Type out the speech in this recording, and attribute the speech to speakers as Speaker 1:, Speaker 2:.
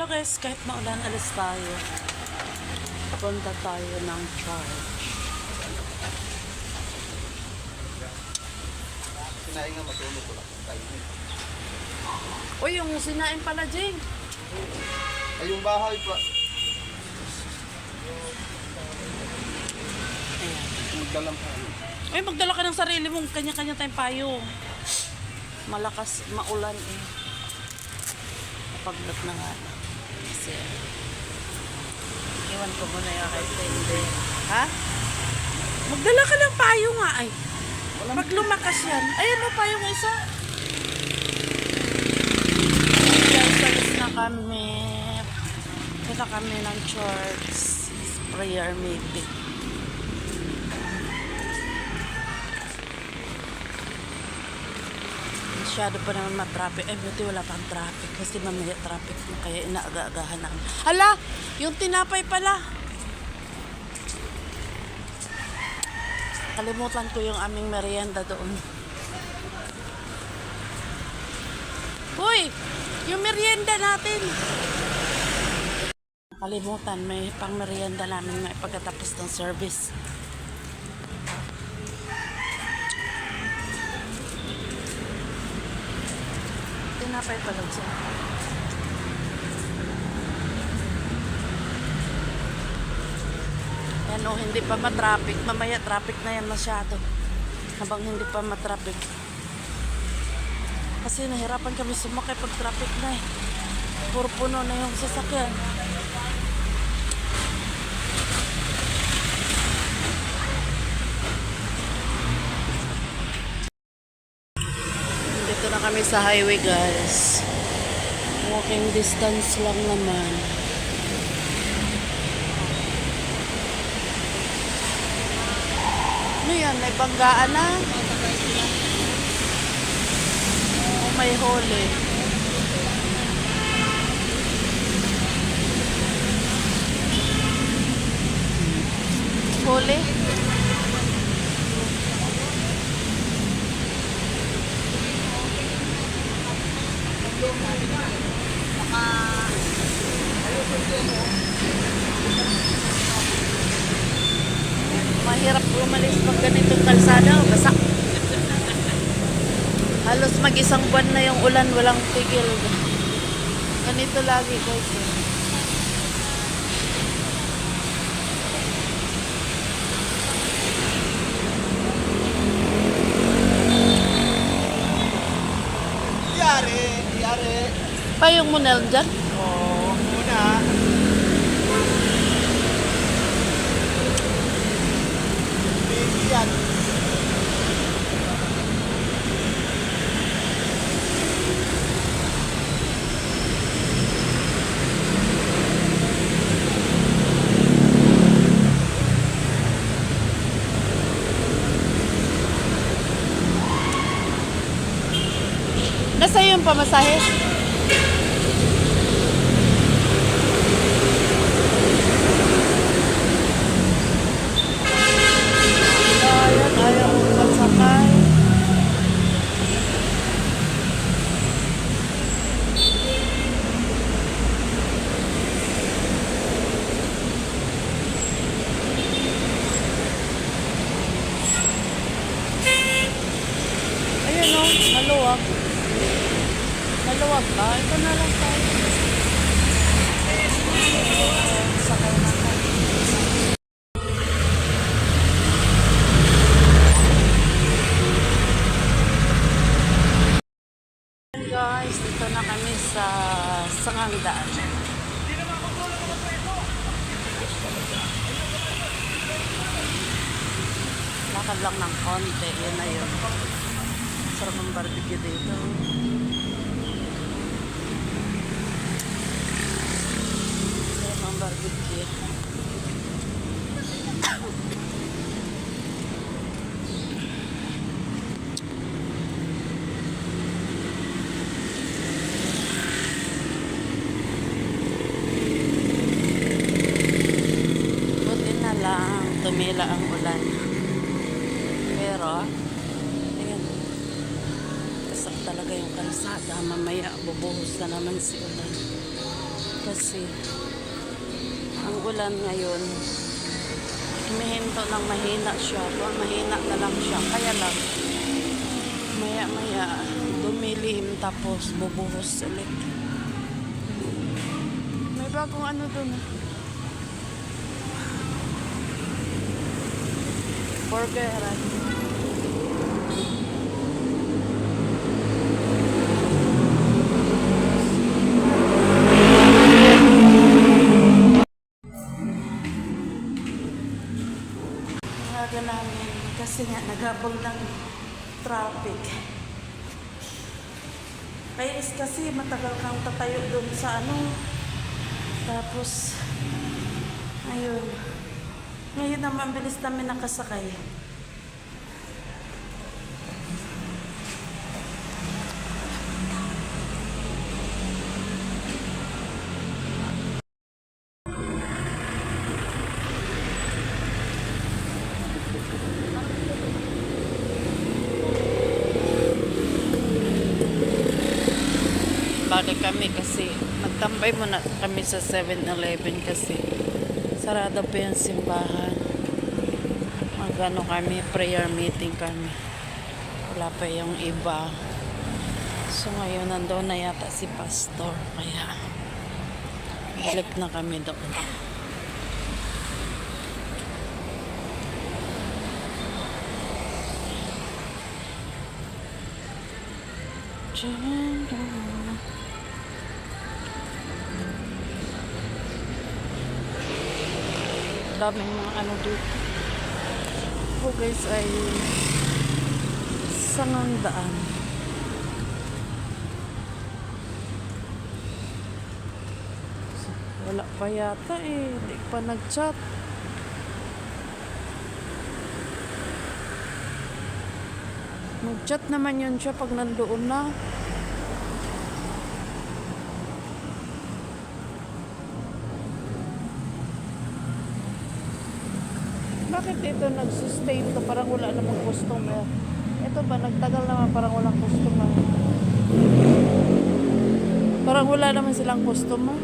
Speaker 1: Hello guys, kahit maulan, alis tayo. Punta tayo ng church.
Speaker 2: Sinaing nga matulog ko lang.
Speaker 1: Uy, yung sinain pala, Jing.
Speaker 2: Ay, yung bahay pa.
Speaker 1: Ayan.
Speaker 2: Magdalang pa.
Speaker 1: Uy, magdala ka ng sarili mong kanya-kanya tayong payo. Malakas, maulan eh. Napaglat na nga. Kasi, iwan ko muna yung kay Tende. Ha? Magdala ka ng payo nga ay. Pag lumakas yan. Ayan mo, payong isa. Salis na kami. Punta kami ng church. Prayer meeting. Masyado pa naman matraffic. Eh, buti wala pang traffic. Kasi mamaya traffic mo. Kaya inaaga-agahan namin. Hala! Yung tinapay pala. Kalimutan ko yung aming merienda doon. Hoy! Yung merienda natin! Kalimutan. May pang merienda namin may pagkatapos ng service. Tinapay pala siya. Yan o, hindi pa matraffic. Mamaya traffic na yan masyado. Habang hindi pa matraffic. Kasi nahirapan kami sumakay pag traffic na eh. Puro puno na yung sasakyan. Dito na kami sa highway guys. Walking distance lang naman. Ano yan? May banggaan na? Oh, may hole. Hole? Mahirap umalis pag ganitong kalsada, basa. Halos mag-isang buwan na yung ulan, walang tigil. Ganito lagi guys.
Speaker 2: Yari.
Speaker 1: Payong mo na dyan?
Speaker 2: Oo, muna. Baby yan.
Speaker 1: Nasa yung pamasahe? Ayan, ayaw mo pagsakay. Ayan o, maluwag. Maluwag ba? Ito na lang tayo. Sakay na tayo. Guys, dito na kami sa Sangandaan. Lakad lang ng konti, yun na yun. Sarap ang barbecue dito. Sarap ang barbecue. Tumila ang ulan. Pero, ayan. Kasak talaga yung kalsada. Mamaya, bubuhos na naman si ulan. kasi ang ulan ngayon humihinto ng mahina siya, mahina na lang siya, kaya lang maya maya dumilihim tapos bubuhos ulit. May bagong ano dun, burgeran. Aga namin kasi nga naghabol ng traffic. Kaya is kasi matagal kang tatayo doon sa ano. Tapos, ayun. Ngayon naman bilis namin nakasakay. Balik kami kasi nagtambay muna kami sa 7-Eleven kasi sarado pa yung simbahan. Magano kami, prayer meeting kami. Wala pa yung iba. So ngayon nandoon na yata si pastor, kaya balik na kami doon. Daming mga ano dito. Po guys ay Sangandaan. Wala pa yata eh. Hindi pa nag-chat. Mag-chat naman yun siya pag nandoon na. Bakit ito nag-sustain to? Parang wala namang customer. Ito ba, nagtagal naman parang walang customer. Parang wala naman silang customer.